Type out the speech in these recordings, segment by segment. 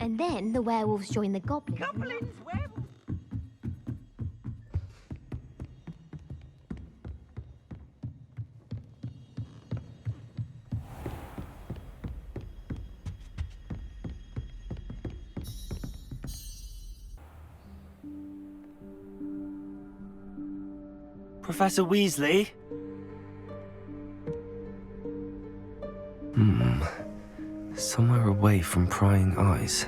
And then the werewolves join the goblins. Goblins, werewolves. Professor Weasley? Somewhere away from prying eyes.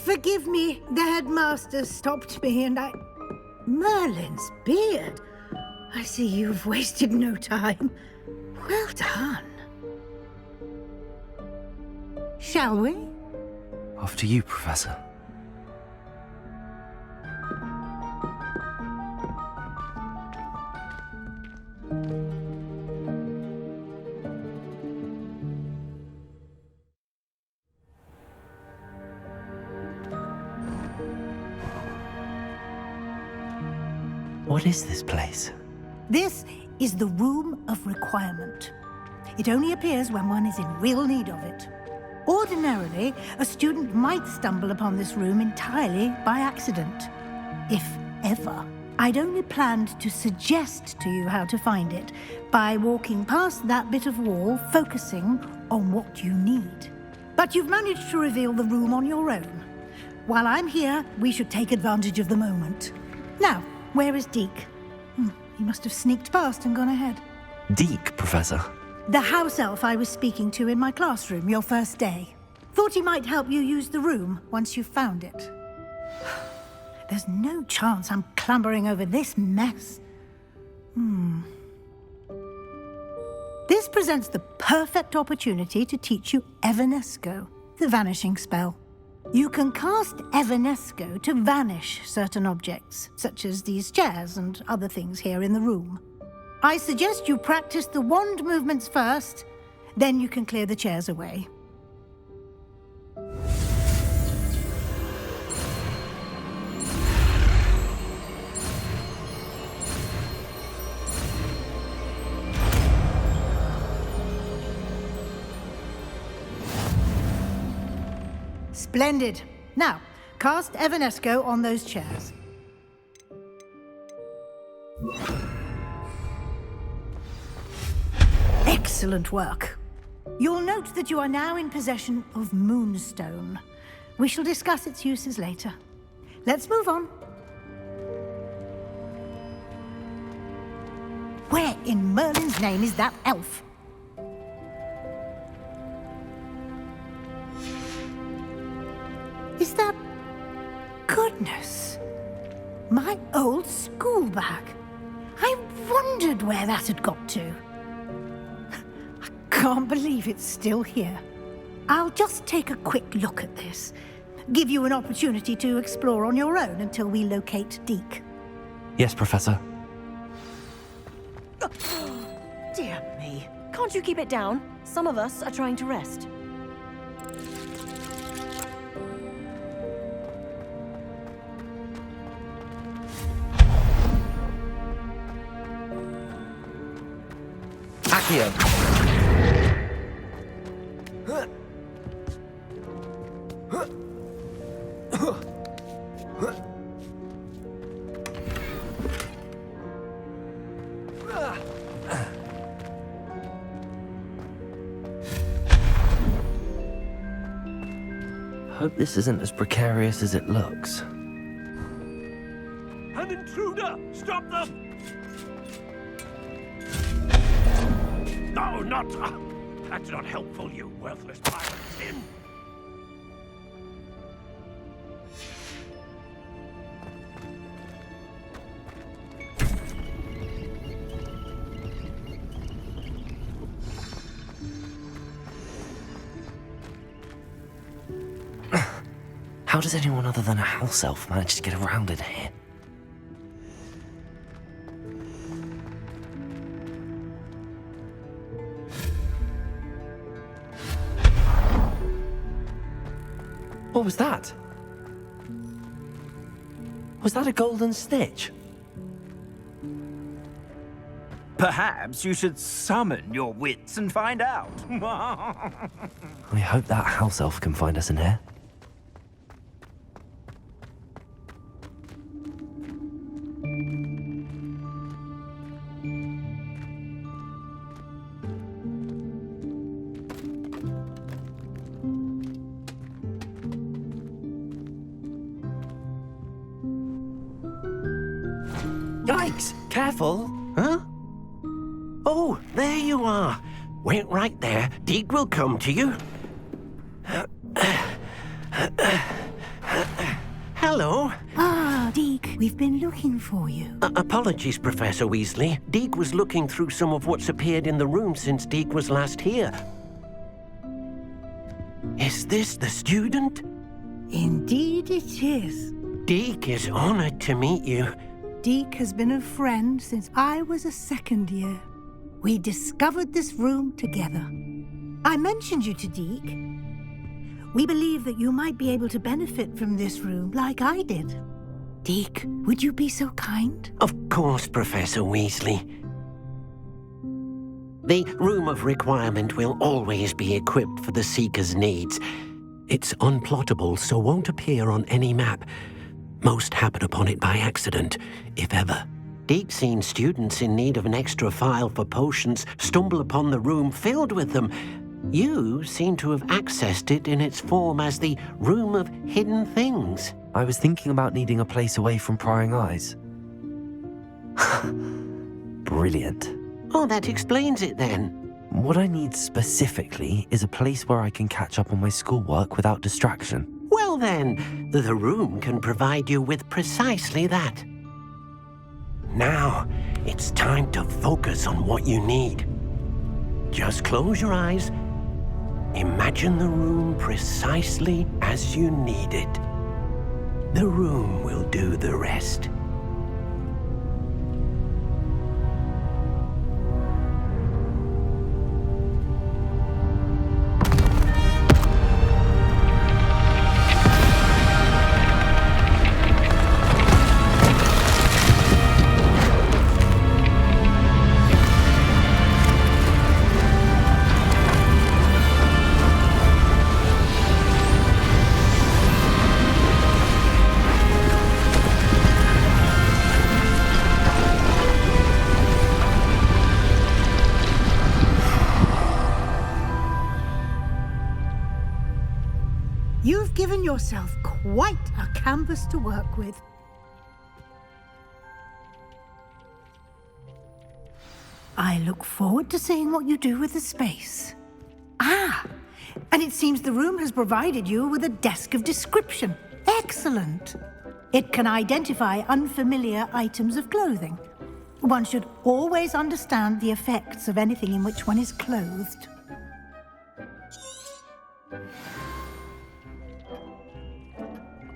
Forgive me, the headmaster stopped me and I... Merlin's beard. I see you've wasted no time. Well done. Shall we? After you, Professor. What is this place? This is the Room of Requirement. It only appears when one is in real need of it. Ordinarily, a student might stumble upon this room entirely by accident. If ever. I'd only planned to suggest to you how to find it by walking past that bit of wall, focusing on what you need. But you've managed to reveal the room on your own. While I'm here, we should take advantage of the moment. Now, where is Deke? He must have sneaked past and gone ahead. Deke, Professor. The house elf I was speaking to in my classroom your first day. Thought he might help you use the room once you've found it. There's no chance I'm clambering over this mess. This presents the perfect opportunity to teach you Evanesco, the vanishing spell. You can cast Evanesco to vanish certain objects, such as these chairs and other things here in the room. I suggest you practice the wand movements first, then you can clear the chairs away. Splendid. Now, cast Evanesco on those chairs. Excellent work. You'll note that you are now in possession of Moonstone. We shall discuss its uses later. Let's move on. Where in Merlin's name is that elf? Is that... Goodness! My old school bag. I wondered where that had got to. I can't believe it's still here. I'll just take a quick look at this. Give you an opportunity to explore on your own until we locate Deke. Yes, Professor. Dear me. Can't you keep it down? Some of us are trying to rest. Accio. Hope this isn't as precarious as it looks. An intruder! Stop them! No, not... that's not helpful, you worthless pile of tin. How does anyone other than a house elf manage to get around in here? What was that? Was that a golden snitch? Perhaps you should summon your wits and find out. I hope that house elf can find us in here. Yikes! Careful! Huh? Oh, there you are. Wait right there. Deek will come to you. Hello. Ah, Deke, we've been looking for you. Apologies, Professor Weasley. Deek was looking through some of what's appeared in the room since Deek was last here. Is this the student? Indeed it is. Deek is honored to meet you. Deke has been a friend since I was a second year. We discovered this room together. I mentioned you to Deke. We believe that you might be able to benefit from this room like I did. Deke, would you be so kind? Of course, Professor Weasley. The Room of Requirement will always be equipped for the Seeker's needs. It's unplottable, so won't appear on any map. Most happen upon it by accident, if ever. Deke's seen students in need of an extra file for potions stumble upon the room filled with them. You seem to have accessed it in its form as the Room of Hidden Things. I was thinking about needing a place away from prying eyes. Brilliant. Oh, that explains it then. What I need specifically is a place where I can catch up on my schoolwork without distraction. Well then, the room can provide you with precisely that. Now, it's time to focus on what you need. Just close your eyes. Imagine the room precisely as you need it. The room will do the rest. You've given yourself quite a canvas to work with. I look forward to seeing what you do with the space. Ah, and it seems the room has provided you with a desk of description. Excellent. It can identify unfamiliar items of clothing. One should always understand the effects of anything in which one is clothed.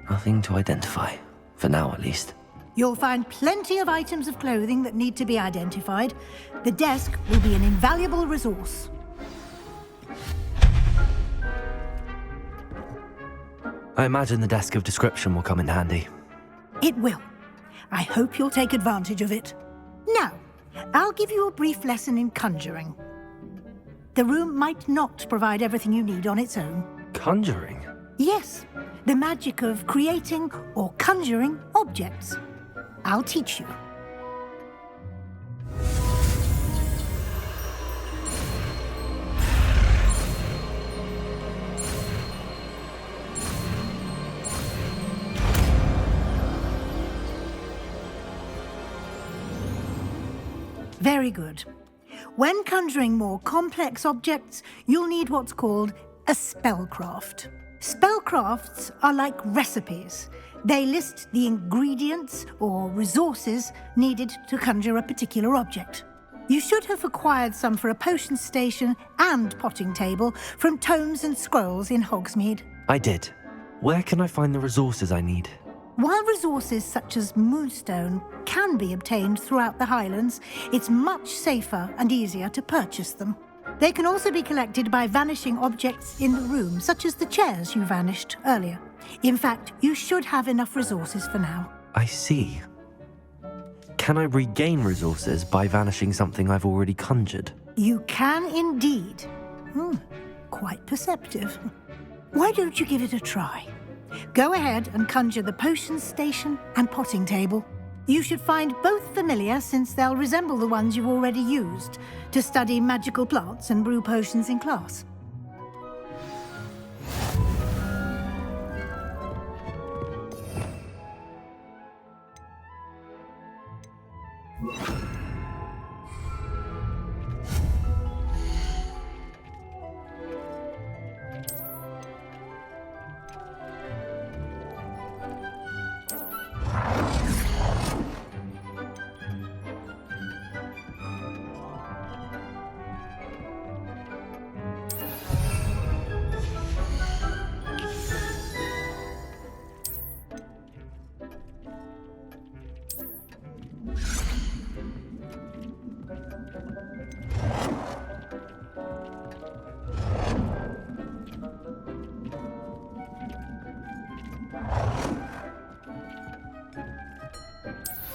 Nothing to identify, for now at least. You'll find plenty of items of clothing that need to be identified. The desk will be an invaluable resource. I imagine the desk of description will come in handy. It will. I hope you'll take advantage of it. Now, I'll give you a brief lesson in conjuring. The room might not provide everything you need on its own. Conjuring? Yes, the magic of creating or conjuring objects. I'll teach you. Very good. When conjuring more complex objects, you'll need what's called a spellcraft. Spellcrafts are like recipes. They list the ingredients or resources needed to conjure a particular object. You should have acquired some for a potion station and potting table from tomes and scrolls in Hogsmeade. I did. Where can I find the resources I need? While resources such as moonstone can be obtained throughout the Highlands, it's much safer and easier to purchase them. They can also be collected by vanishing objects in the room, such as the chairs you vanished earlier. In fact, you should have enough resources for now. I see. Can I regain resources by vanishing something I've already conjured? You can indeed. Quite perceptive. Why don't you give it a try? Go ahead and conjure the potions station and potting table. You should find both familiar since they'll resemble the ones you've already used to study magical plants and brew potions in class.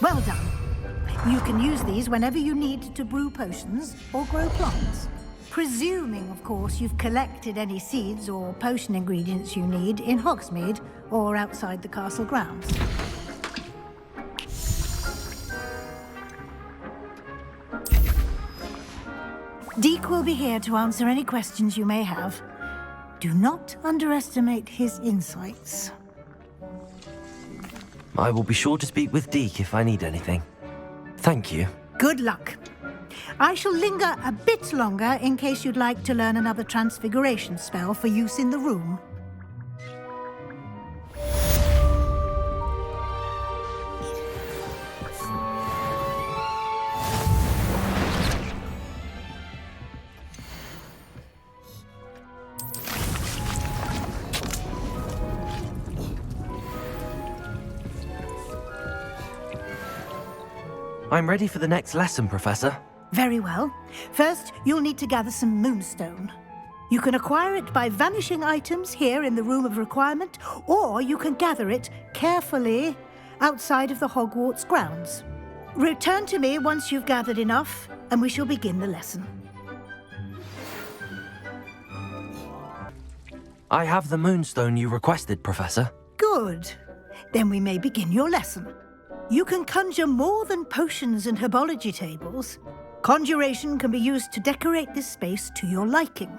Well done. You can use these whenever you need to brew potions or grow plants. Presuming, of course, you've collected any seeds or potion ingredients you need in Hogsmeade or outside the castle grounds. Deke will be here to answer any questions you may have. Do not underestimate his insights. I will be sure to speak with Deke if I need anything. Thank you. Good luck. I shall linger a bit longer in case you'd like to learn another transfiguration spell for use in the room. I'm ready for the next lesson, Professor. Very well. First, you'll need to gather some moonstone. You can acquire it by vanishing items here in the Room of Requirement, or you can gather it carefully outside of the Hogwarts grounds. Return to me once you've gathered enough, and we shall begin the lesson. I have the moonstone you requested, Professor. Good. Then we may begin your lesson. You can conjure more than potions and herbology tables. Conjuration can be used to decorate this space to your liking.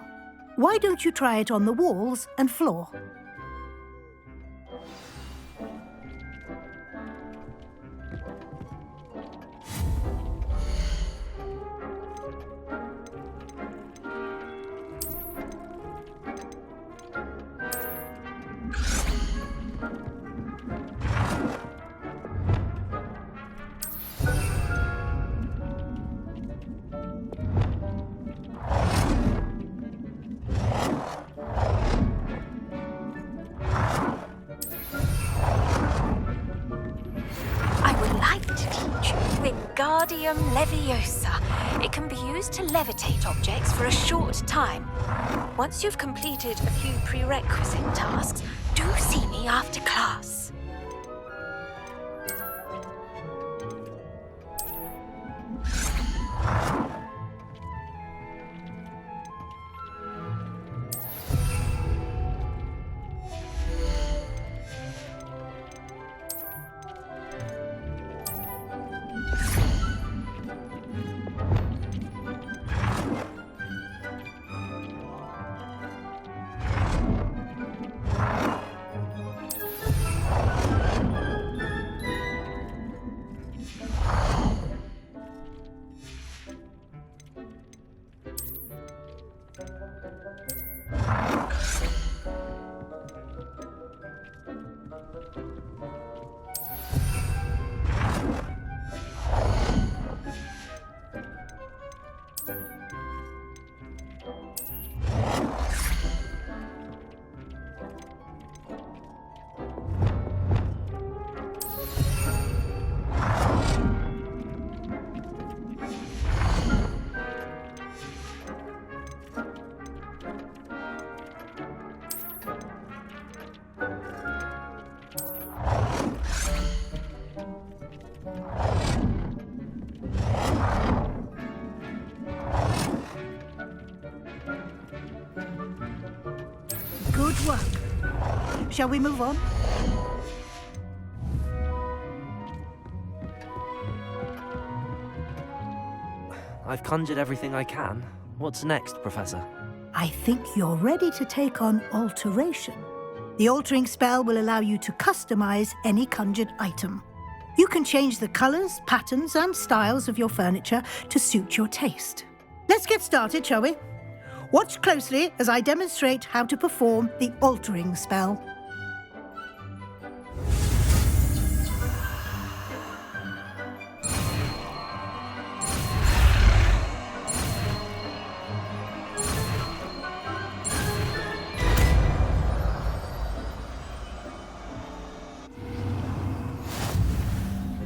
Why don't you try it on the walls and floor? Wingardium Leviosa. It can be used to levitate objects for a short time. Once you've completed a few prerequisite tasks, do see me after class. shall we move on? I've conjured everything I can. What's next, Professor? I think you're ready to take on alteration. The altering spell will allow you to customize any conjured item. You can change the colors, patterns, and styles of your furniture to suit your taste. Let's get started, shall we? Watch closely as I demonstrate how to perform the altering spell.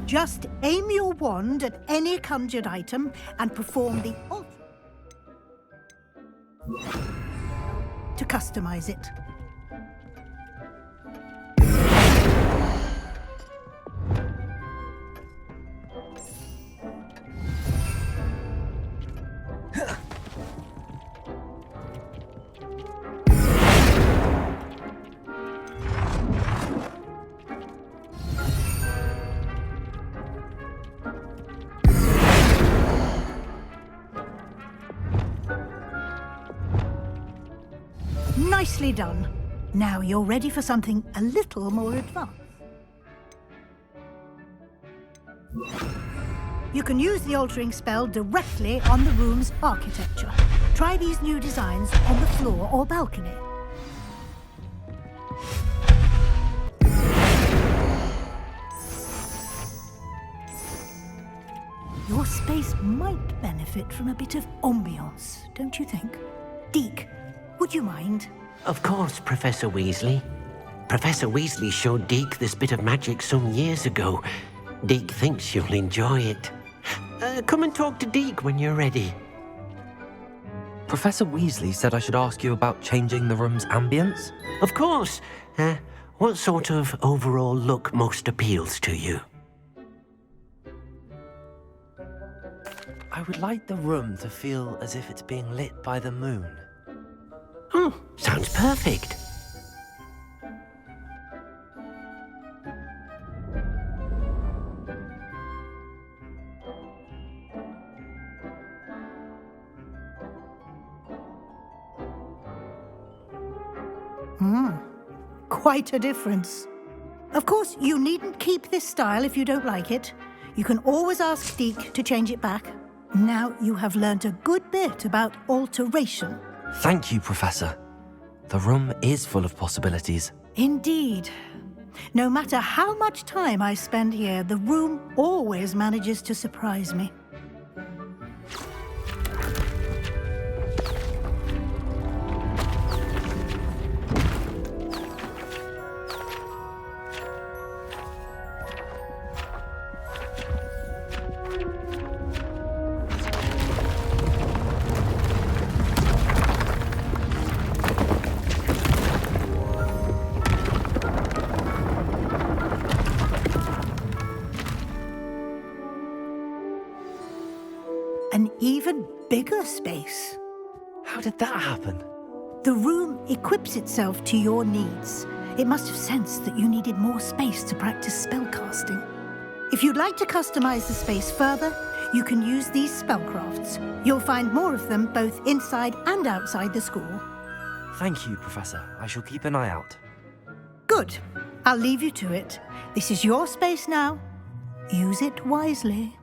Just aim your wand at any conjured item and perform the alt to customize it. Nicely done. Now you're ready for something a little more advanced. You can use the altering spell directly on the room's architecture. Try these new designs on the floor or balcony. Your space might benefit from a bit of ambiance, don't you think? Deke, would you mind? Of course, Professor Weasley. Professor Weasley showed Deke this bit of magic some years ago. Deke thinks you'll enjoy it. Come and talk to Deke when you're ready. Professor Weasley said I should ask you about changing the room's ambience? Of course. What sort of overall look most appeals to you? I would like the room to feel as if it's being lit by the moon. Oh, sounds perfect. Quite a difference. Of course, you needn't keep this style if you don't like it. You can always ask Deke to change it back. Now you have learnt a good bit about alteration. Thank you, Professor. The room is full of possibilities. Indeed. No matter how much time I spend here, the room always manages to surprise me. An even bigger space. How did that happen? The room equips itself to your needs. It must have sensed that you needed more space to practice spellcasting. If you'd like to customize the space further, you can use these spellcrafts. You'll find more of them both inside and outside the school. Thank you, Professor. I shall keep an eye out. Good. I'll leave you to it. This is your space now. Use it wisely.